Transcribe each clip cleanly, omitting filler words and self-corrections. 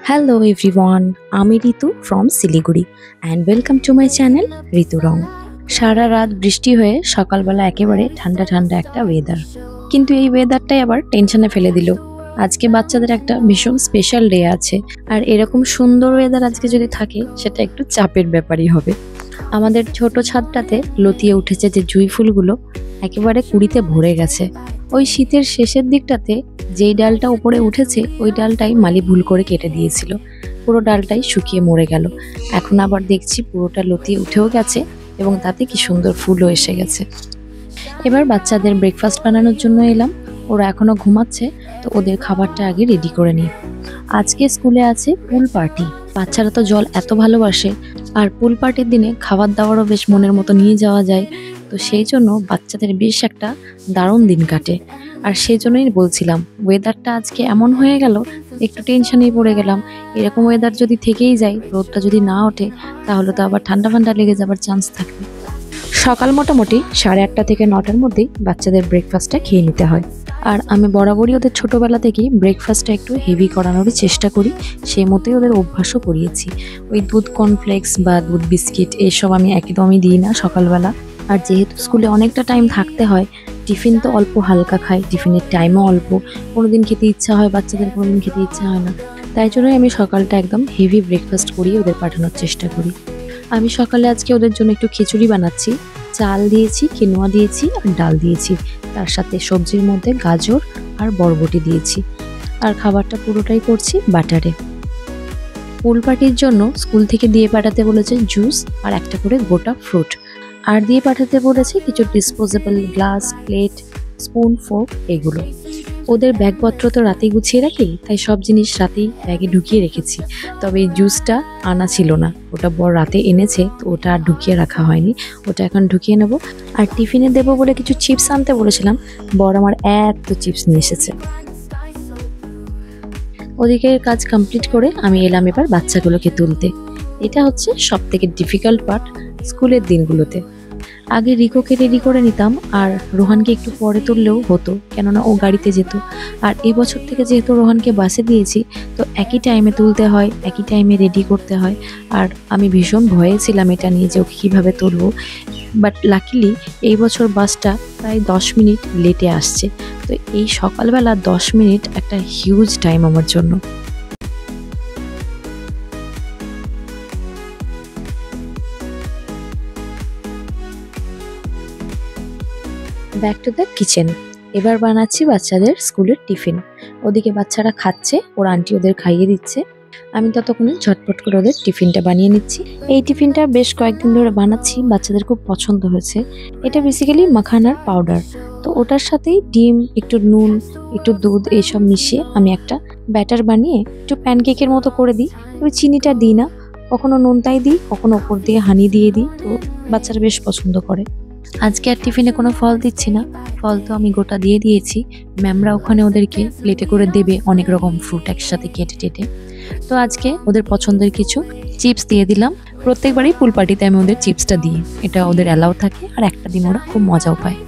Hello everyone, আমি ঋতু from Siliguri and welcome to my channel ঋতু রং। সারা রাত বৃষ্টি হয়ে সকালবেলা একেবারে ঠান্ডা ঠান্ডা একটা ওয়েদার, কিন্তু এই ওয়েদারটাই আবার টেনশনে ফেলে দিল। আজকে বাচ্চাদের একটা ভীষণ স্পেশাল ডে আছে, আর এরকম সুন্দর ওয়েদার আজকে যদি থাকে সেটা একটু চাপের ব্যাপারই হবে। আমাদের ছোট ছাদটাতে লতিয়ে উঠেছে যে জুঁই ফুলগুলো একেবারে কুড়িতে ভরে গেছে। ওই শীতের শেষের দিকটাতে যেই ডালটা উপরে উঠেছে ওই ডালটাই মালি ভুল করে কেটে দিয়েছিল, পুরো ডালটাই শুকিয়ে মরে গেল। এখন আবার দেখছি পুরোটা লতিয়ে উঠেও গেছে এবং তাতে কি সুন্দর ফুলও এসে গেছে। এবার বাচ্চাদের ব্রেকফাস্ট বানানোর জন্য এলাম। ওরা এখনো ঘুমাচ্ছে, তো ওদের খাবারটা আগে রেডি করে নিই। আজকে স্কুলে আছে পুল পার্টি। বাচ্চারা তো জল এত ভালোবাসে, আর পুল পার্টির দিনে খাবার দাবারও বেশ মনের মতো নিয়ে যাওয়া যায়। তো সেই জন্য বাচ্চাদের বেশ একটা দারুণ দিন কাটে। আর সেই জন্যই বলছিলাম, ওয়েদারটা আজকে এমন হয়ে গেল, একটু টেনশনেই পড়ে গেলাম। এরকম ওয়েদার যদি থেকেই যায়, রোদটা যদি না ওঠে, তাহলে তো আবার ঠান্ডা ঠান্ডা লেগে যাবার চান্স থাকবে। সকাল মোটামুটি 8:30 থেকে 9টার মধ্যেই বাচ্চাদের ব্রেকফাস্টটা খেয়ে নিতে হয়। আর আমি বরাবরই ওদের ছোটোবেলা থেকেই ব্রেকফাস্টটা একটু হেভি করানোরই চেষ্টা করি, সেই মতোই ওদের অভ্যাসও করিয়েছি। ওই দুধ কর্নফ্লেক্স বা দুধ বিস্কিট এসব আমি একদমই দিই না সকালবেলা। আর যেহেতু স্কুলে অনেকটা টাইম থাকতে হয়, টিফিন তো অল্প হালকা খাই, টিফিনের টাইমও অল্প। কোনোদিন খেতে ইচ্ছা হয় বাচ্চাদের, কোনোদিন খেতে ইচ্ছা হয় না। তাই জন্যই আমি সকালটা একদম হেভি ব্রেকফাস্ট করিয়ে ওদের পাঠানোর চেষ্টা করি। আমি সকালে আজকে ওদের জন্য একটু খিচুড়ি বানাচ্ছি। চাল দিয়েছি, কিনোয়া দিয়েছি আর ডাল দিয়েছি, তার সাথে সবজির মধ্যে গাজর আর বরবটি দিয়েছি। আর খাবারটা পুরোটাই করছি বাটারে। পুল পার্টির জন্য স্কুল থেকে দিয়ে পাঠাতে বলেছে জুস আর একটা করে গোটা ফ্রুট, আর দিয়ে পাঠাতে বলেছে কিছু disposable glass, plate, spoon, fork এগুলো। ওদের ব্যাগপত্র তো রাতেই গুছিয়ে রাখি, তাই সব জিনিস রাতেই ব্যাগে ঢুকিয়ে রেখেছি। তবে এই জুসটা আনা ছিল না, ওটা বর রাতে এনেছে, তো ওটা আর ঢুকিয়ে রাখা হয়নি। ওটা এখন ঢুকিয়ে নেব। আর টিফিনে দেবো বলে কিছু চিপস আনতে বলেছিলাম, বর আমার এত চিপস নিয়ে এসেছে। ওদিকে কাজ কমপ্লিট করে আমি এলাম এবার বাচ্চাগুলোকে তুলতে। এটা হচ্ছে সব থেকে ডিফিকাল্ট পার্ট স্কুলের দিনগুলোতে। আগে রিকোকে রেডি করে নিতাম, আর রোহানকে একটু পরে তুললেও হতো, কেননা ও গাড়িতে যেত। আর এবছর থেকে যেহেতু রোহানকে বাসে দিয়েছি, তো একই টাইমে তুলতে হয়, একই টাইমে রেডি করতে হয়। আর আমি ভীষণ ভয়ে ছিলাম এটা নিয়ে যে ওকে কীভাবে তুলবো। বাট লাকিলি এই বছর বাসটা প্রায় 10 মিনিট লেটে আসছে। তো এই সকালবেলা 10 মিনিট একটা হিউজ টাইম আমার জন্য। Back to the kitchen. এবার বানাচ্ছি বাচ্চাদের স্কুলের টিফিন। ওদিকে বাচ্চারা খাচ্ছে, ওর আন্টি ওদের খাইয়ে দিচ্ছে। আমি ততক্ষণে ঝটপট করে ওদের টিফিনটা বানিয়ে নিচ্ছি। এই টিফিনটা বেশ কয়েকদিন ধরে বানাচ্ছি, বাচ্চাদের খুব পছন্দ হয়েছে। এটা বেসিক্যালি মাখানার পাউডার। তো ওটার সাথেই ডিম, একটু নুন, একটু দুধ এইসব মিশিয়ে আমি একটা ব্যাটার বানিয়ে একটু প্যানকেকের মতো করে দিই। তবে চিনিটা দিই না, কখনো নুনটাই দিই, কখনো ওপর দিয়ে হানি দিয়ে দিই। তো বাচ্চারা বেশ পছন্দ করে। আজকে আর টিফিনে কোনো ফল দিচ্ছি না, ফল তো আমি গোটা দিয়ে দিয়েছি। ম্যামরা ওখানে ওদেরকে প্লেটে করে দেবে অনেক রকম ফ্রুট একসাথে কেটে টেটে। তো আজকে ওদের পছন্দের কিছু চিপস দিয়ে দিলাম। প্রত্যেকবারই পুল পার্টিতে আমি ওদের চিপসটা দিই, এটা ওদের অ্যালাউ থাকে, আর একটা দিন ওরা খুব মজাও পায়।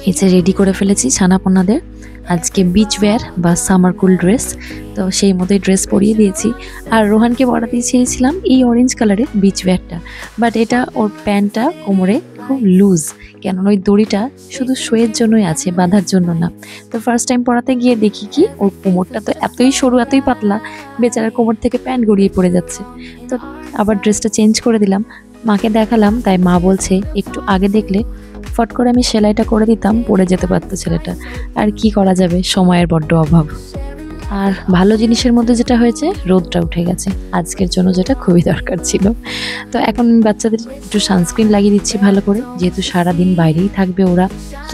এই যে রেডি করে ফেলেছি ছানাপোনাদের। আজকে বিচ ওয়্যার বা সামার কুল ড্রেস, তো সেই মতোই ড্রেস পরিয়ে দিয়েছি। আর রোহানকে পরাতে চেয়েছিলাম এই অরেঞ্জ কালারের বিচ ওয়্যারটা, বাট এটা ওর প্যান্টটা কোমরে খুব লুজ, কেননা ওই দড়িটা শুধু শোয়ের জন্যই আছে, বাঁধার জন্য না। তো ফার্স্ট টাইম পরাতে গিয়ে দেখি কি ওর কোমরটা তো এতই সরু, এতই পাতলা, বেচারার কোমর থেকে প্যান্ট গড়িয়ে পড়ে যাচ্ছে। তো আবার ড্রেসটা চেঞ্জ করে দিলাম, মাকে দেখালাম। তাই মা বলছে একটু আগে দেখলে ফট করে আমি সেলাইটা করে দিতাম, পড়ে যেতে পারতো ছেলেটা। আর কি করা যাবে, সময়ের বড্ড অভাব। আর ভালো জিনিসের মধ্যে যেটা হয়েছে, রোদটা উঠে গেছে আজকের জন্য, যেটা খুবই দরকার ছিল। তো এখন বাচ্চাদের একটু সানস্ক্রিন লাগিয়ে দিচ্ছি ভালো করে, যেহেতু সারাদিন বাইরেই থাকবে ওরা।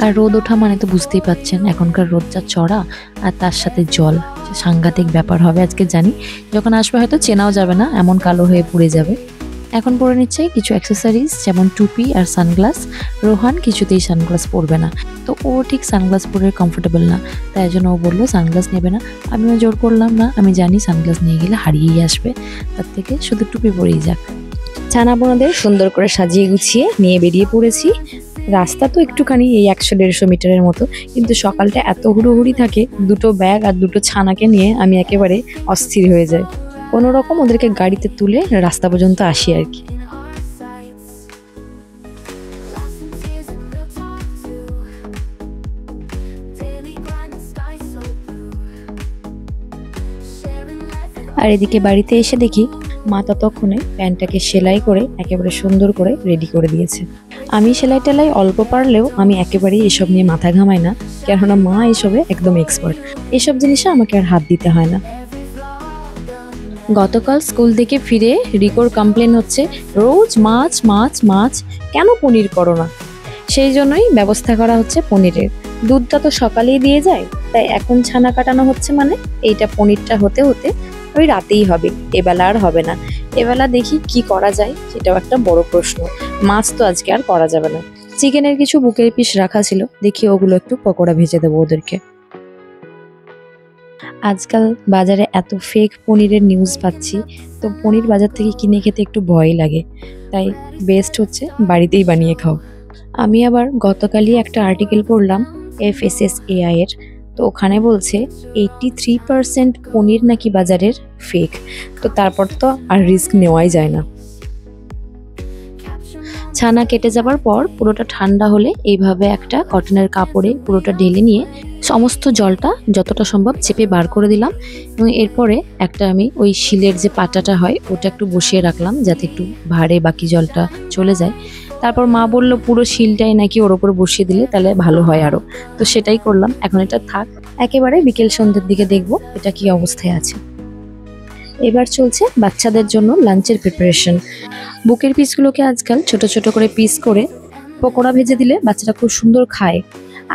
আর রোদ ওঠা মানে তো বুঝতেই পাচ্ছেন, এখনকার রোদটা চড়া, আর তার সাথে জল, সাংঘাতিক ব্যাপার হবে আজকে। জানি যখন আসবে হয়তো চেনাও যাবে না, এমন কালো হয়ে পুড়ে যাবে। এখন পরে নিচ্ছে কিছু অ্যাক্সেসরিজ, যেমন টুপি আর সানগ্লাস। রোহান কিছুতেই সানগ্লাস পরবে না, তো ও ঠিক সানগ্লাস পরে কমফোর্টেবল না, তাই জন্য ও বললো সানগ্লাস নেবে না। আমিও জোর করলাম না, আমি জানি সানগ্লাস নিয়ে গেলে হারিয়েই আসবে, তার থেকে শুধু টুপি পরেই যাক। ছানাপোনাদের সুন্দর করে সাজিয়ে গুছিয়ে নিয়ে বেরিয়ে পড়েছি। রাস্তা তো একটুখানি এই 100-150 মিটারের মতো, কিন্তু সকালটা এত হুড়োহুড়ি থাকে, দুটো ব্যাগ আর দুটো ছানাকে নিয়ে আমি একেবারে অস্থির হয়ে যাই। কোনো রকম ওদেরকে গাড়িতে তুলে রাস্তা পর্যন্ত আসি আর কি। আর এদিকে বাড়িতে এসে দেখি মা ততক্ষণে প্যান্টটাকে সেলাই করে একেবারে সুন্দর করে রেডি করে দিয়েছে। আমি সেলাই টেলাই অল্প পারলেও আমি একেবারেই এসব নিয়ে মাথা ঘামাই না, কেননা মা এসবে একদম এক্সপার্ট। এসব জিনিসে আমাকে আর হাত দিতে হয় না। গতকাল স্কুল থেকে ফিরে রিকোর কমপ্লেন হচ্ছে, রোজ মাছ মাছ মাছ, কেন পনির করো না? সেই জন্যই ব্যবস্থা করা হচ্ছে পনিরের। দুধটা তো সকালেই দিয়ে যায়, তাই এখন ছানা কাটানো হচ্ছে, মানে এইটা পনিরটা হতে হতে ওই রাতেই হবে, এবেলা আর হবে না। এবেলা দেখি কি করা যায়, সেটাও একটা বড় প্রশ্ন। মাছ তো আজকে আর করা যাবে না। চিকেনের কিছু বুকের পিস রাখা ছিল, দেখি ওগুলো একটু পকোড়া ভেজে দেবো ওদেরকে। আজকাল বাজারে এত ফেক পনিরের নিউজ পাচ্ছি, তো পনির বাজার থেকে কিনে খেতে একটু ভয় লাগে, তাই বেস্ট হচ্ছে বাড়িতেই বানিয়ে খাও। আমি আবার গতকালই একটা আর্টিকেল পড়লাম FSSAI এর, তো ওখানে বলছে 83% পনির নাকি বাজারের ফেক। তো তারপর তো আর রিস্ক নেওয়াই যায় না। ছানা কেটে যাবার পর পুরোটা ঠান্ডা হলে এইভাবে একটা কটনের কাপড়ে পুরোটা ঢেলে নিয়ে সমস্ত জলটা যতটা সম্ভব চেপে বার করে দিলাম, এবং এরপরে একটা আমি ওই শিলের যে পাটাটা হয় ওটা একটু বসিয়ে রাখলাম যাতে একটু ভারে বাকি জলটা চলে যায়। তারপর মা বলল পুরো শিলটাই নাকি ওর ওপর বসিয়ে দিলে তাহলে ভালো হয় আরো, তো সেটাই করলাম। এখন এটা থাক, একেবারে বিকেল সন্ধ্যের দিকে দেখবো এটা কি অবস্থায় আছে। এবার চলছে বাচ্চাদের জন্য লাঞ্চের প্রিপারেশন। বুকের পিসগুলোকে আজকাল ছোট ছোট করে পিস করে পকোড়া ভেজে দিলে বাচ্চারা খুব সুন্দর খায়।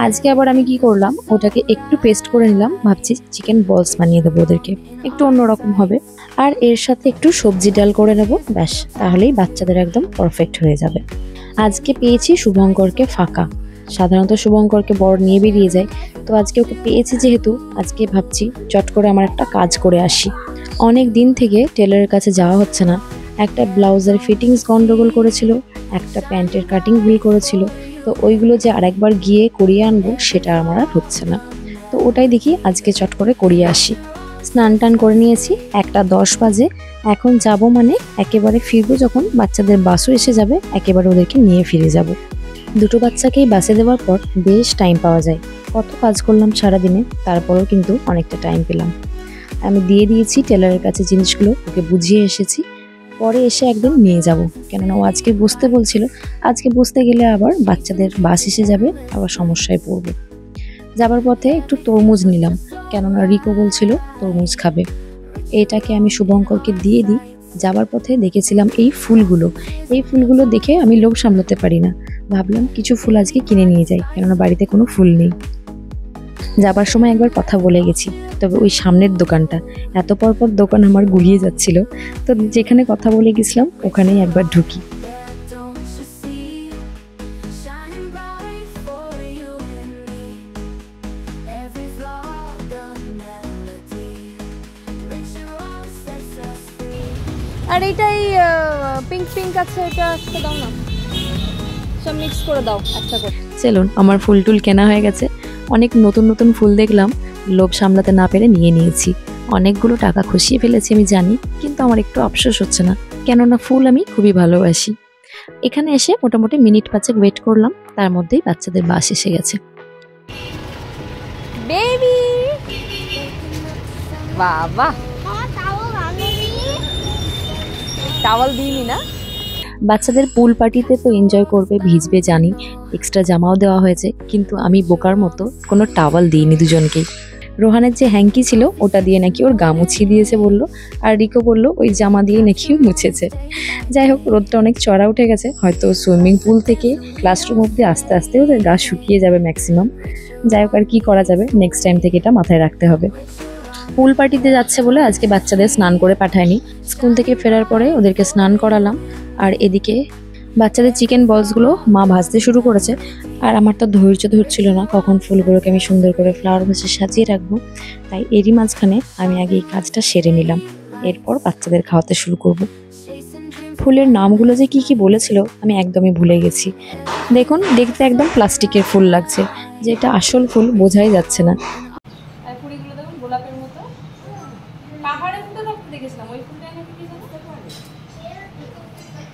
আজকে আবার আমি কি করলাম, ওটাকে একটু পেস্ট করে নিলাম, ভাবছি চিকেন বলস বানিয়ে দেবো ওদেরকে, একটু অন্যরকম হবে। আর এর সাথে একটু সবজি ডাল করে নেবো, ব্যাস তাহলেই বাচ্চাদের একদম পারফেক্ট হয়ে যাবে। আজকে পেয়েছি শুভঙ্করকে ফাঁকা, সাধারণত শুভঙ্করকে বর নিয়ে বেরিয়ে যায়, তো আজকে ওকে পেয়েছি যেহেতু আজকে ভাবছি চট করে আমার একটা কাজ করে আসি। অনেক দিন থেকে টেলারের কাছে যাওয়া হচ্ছে না, একটা ব্লাউজের ফিটিংস গন্ডগোল করেছিল, একটা প্যান্টের কাটিং ভুল করেছিল, তো ওইগুলো যে আরেকবার গিয়ে করিয়ে আনবো সেটা আমার আর হচ্ছে না। তো ওটাই দেখি আজকে চট করে করিয়ে আসি। স্নান টান করে নিয়েছি, 1:10 বাজে। এখন যাব মানে একেবারে ফিরবো যখন বাচ্চাদের বাসও এসে যাবে, একেবারে ওদেরকে নিয়ে ফিরে যাব। দুটো বাচ্চাকেই বাসে দেওয়ার পর বেশ টাইম পাওয়া যায়। কত কাজ করলাম সারাদিনে, তারপরেও কিন্তু অনেকটা টাইম পেলাম। আমি দিয়ে দিয়েছি টেলারের কাছে জিনিসগুলো, ওকে বুঝিয়ে এসেছি, পরে এসে একদিন নিয়ে যাব, কেননা ও আজকে বসতে বলছিল। আজকে বসতে গেলে আবার বাচ্চাদের বাস এসে যাবে, আবার সমস্যায় পড়বো। যাবার পথে একটু তরমুজ নিলাম, কেননা রিকো বলছিল তরমুজ খাবে। এটাকে আমি শুভঙ্করকে দিয়ে দিই। যাবার পথে দেখেছিলাম এই ফুলগুলো দেখে আমি লোভ সামলাতে পারি না, ভাবলাম কিছু ফুল আজকে কিনে নিয়ে যাই, কেননা বাড়িতে কোনো ফুল নেই। যাবার সময় একবার কথা বলে গেছি, তবে ওই সামনের দোকানটা, এত পরপর দোকান আমার গুলিয়ে যাচ্ছিল, তো যেখানে কথা বলে গেছিলাম ওখানেই একবার ঢুকি। আর এইটাই পিঙ্ক পিঙ্ক আছে, এটা একটা দাও না, সব মিক্স করে দাও একটা করে। চলুন, আমার ফুল টুল কেনা হয়ে গেছে, অনেক নতুন নতুন ফুল দেখলাম, লোভ সামলাতে না পেরে নিয়ে নিয়েছি। অনেকগুলো টাকা খসিয়ে ফেলেছি আমি জানি, কিন্তু আমার একটু আফসোস হচ্ছে না, কেননা ফুল আমি খুবই ভালোবাসি। এখানে এসে মোটামুটি মিনিট 5 ওয়েট করলাম, তার মধ্যেই বাচ্চাদের বাস এসে গেছে। বেবি বাবা, টাওয়াল দিইনি না। বাচ্চাদের পুল পার্টিতে তো এনজয় করবে, ভিজবে জানি, এক্সট্রা জামাও দেওয়া হয়েছে, কিন্তু আমি বোকার মতো কোনো টাওয়াল দিইনি দুজনকেই। রোহানের যে হ্যাঙ্কি ছিল ওটা দিয়ে নাকি ওর গা মুছিয়ে দিয়েছে বললো, আর রিকো বললো ওই জামা দিয়ে নাকি মুছেছে। যাই হোক, রোদটা অনেক চড়া উঠে গেছে, হয়তো সুইমিং পুল থেকে ক্লাসরুম অব্দি আস্তে আস্তে ওদের গা শুকিয়ে যাবে ম্যাক্সিমাম। যাই হোক, আর কি করা যাবে, নেক্সট টাইম থেকে এটা মাথায় রাখতে হবে। পুল পার্টিতে যাচ্ছে বলে আজকে বাচ্চাদের স্নান করে পাঠায়নি, স্কুল থেকে ফেরার পরে ওদেরকে স্নান করালাম। আর এদিকে বাচ্চাদের চিকেন বলসগুলো মা ভাজতে শুরু করেছে, আর আমার তো ধৈর্য ধরছিল না কখন ফুলগুলোকে আমি সুন্দর করে ফ্লাওয়ার ভাসে সাজিয়ে রাখবো, তাই এরই মাঝখানে আমি আগে এই কাজটা সেরে নিলাম, এরপর বাচ্চাদের খাওয়াতে শুরু করব। ফুলের নামগুলো যে কি কি বলেছিল আমি একদমই ভুলে গেছি। দেখুন, দেখতে একদম প্লাস্টিকের ফুল লাগছে, যে এটা আসল ফুল বোঝাই যাচ্ছে না। ফুলগুলো দেখুন গোলাপের মতো, পাহাড়ের মতো রক্ত দেখেছিলাম। ওই ফুলটা নাকি কি জানো,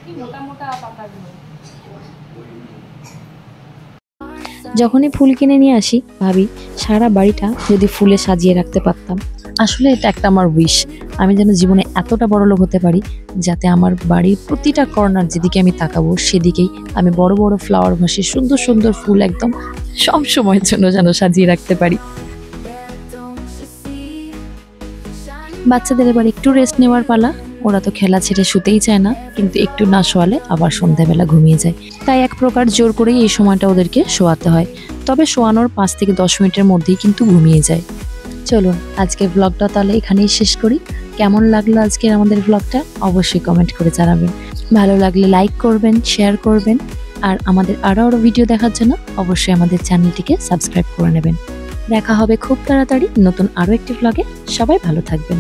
কি মোটা মোটা পাতাগুলো। যখনই ফুল কিনে নিয়ে আসি ভাবি সারা বাড়িটা যদি ফুলে সাজিয়ে রাখতে পারতাম। আসলে এটা একটা আমার উইশ, আমি যেন জীবনে এতটা বড় লোক হতে পারি যাতে আমার বাড়ির প্রতিটা কর্নার যেদিকে আমি তাকাবো সেদিকেই আমি বড় বড় ফ্লাওয়ার ভাসে সুন্দর সুন্দর ফুল একদম সব সময়ের জন্য যেন সাজিয়ে রাখতে পারি। বাচ্চাদের এবার একটু রেস্ট নেওয়ার পালা। ওরা তো খেলা ছেড়ে শুতেই চায় না, কিন্তু একটু না শোয়ালে আবার সন্ধ্যাবেলা ঘুমিয়ে যায়। তাই এক প্রকার জোর করেই এই সময়টা ওদেরকে শোয়াতে হয়। তবে শোয়ানোর 5 থেকে 10 মিনিটের মধ্যেই কিন্তু ঘুমিয়ে যায়। চলুন আজকের ব্লগটা তাহলে এখানেই শেষ করি। কেমন লাগলো আজকের আমাদের ব্লগটা অবশ্যই কমেন্ট করে জানাবেন। ভালো লাগলে লাইক করবেন, শেয়ার করবেন, আর আমাদের আরও ভিডিও দেখার জন্য অবশ্যই আমাদের চ্যানেলটিকে সাবস্ক্রাইব করে নেবেন। দেখা হবে খুব তাড়াতাড়ি নতুন আরও একটি ব্লগে। সবাই ভালো থাকবেন।